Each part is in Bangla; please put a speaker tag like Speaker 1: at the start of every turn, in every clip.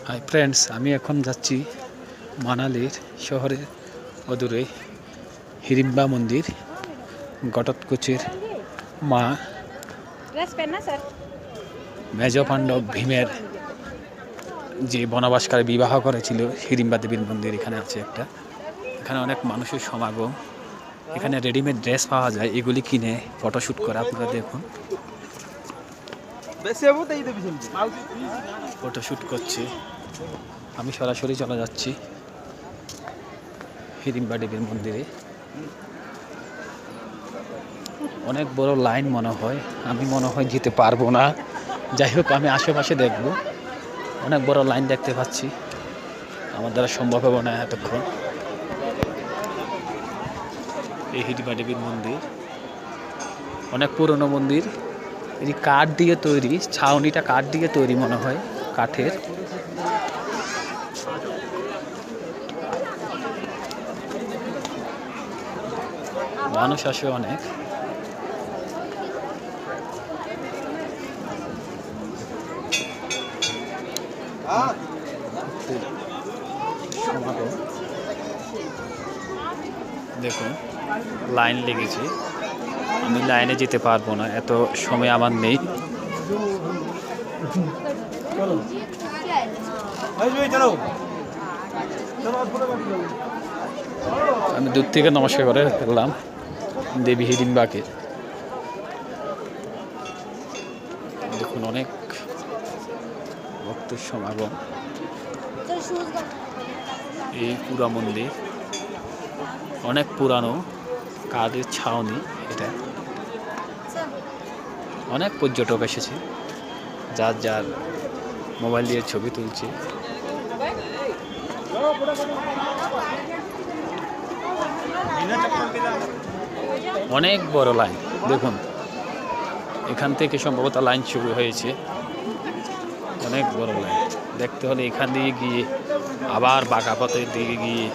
Speaker 1: হাই ফ্রেন্ডস, আমি এখন যাচ্ছি মানালির শহরের অদূরে হিড়িম্বা মন্দির। ঘটোৎকচের মা মেজ পাণ্ডব ভীমের যে বনবাসকালে বিবাহ করেছিল হিড়িম্বা দেবীর মন্দির এখানে আছে একটা। এখানে অনেক মানুষের সমাগম। এখানে রেডিমেড ড্রেস পাওয়া যায়, এগুলি কিনে ফটোশ্যুট করে আপনারা দেখুন। ফটোশ্যুট করছে। আমি সরাসরি চলে যাচ্ছি হিড়িম্বা দেবীর মন্দিরে। অনেক বড় লাইন মনে হয়, আমি মনে হয় যেতে পারবো না। যাই হোক, আমি আশেপাশে দেখব। অনেক বড় লাইন দেখতে পাচ্ছি, আমার দ্বারা সম্ভব হবে না এতক্ষণ। এই হিড়িম্বা দেবীর মন্দির অনেক পুরনো মন্দির। এটি কাঠ দিয়ে তৈরি, ছাউনিটা কাঠ দিয়ে তৈরি মনে হয়, কাঠের। মানুষ আসে অনেক। সমাগম দেখুন, লাইন লেগেছে। আমি লাইনে যেতে পারবো না, এত সময় আমার নেই। আমি দূর থেকে নমস্কার করে ফেললাম দেবী হিড়িম্বাকে। দেখুন, অনেক ভক্তের সমাগম। এই পুরা মন্দির অনেক পুরানো, কাঠের ছাউনি এটা। অনেক পর্যটক এসেছে, যার যার মোবাইল দিয়ে ছবি তুলছে। অনেক বড় লাইন দেখুন, এখান থেকে সম্ভবত লাইন শুরু হয়েছে। অনেক বড় লাইন দেখতে হলে এখান দিয়ে গিয়ে আবার বাঁকা পথের দিকে গিয়ে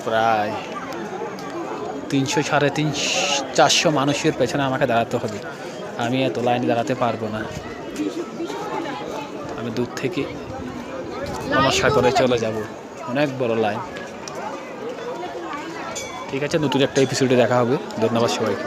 Speaker 1: প্রায় 300-400 মানুষের পেছনে আমাকে দাঁড়াতে হবে। আমি এত লাইনে দাঁড়াতে পারবো না। আমি দূর থেকে নমস্কার করে চলে যাব। অনেক বড় লাইন। ঠিক আছে, নতুন একটা এপিসোডে দেখা হবে। ধন্যবাদ সবাইকে।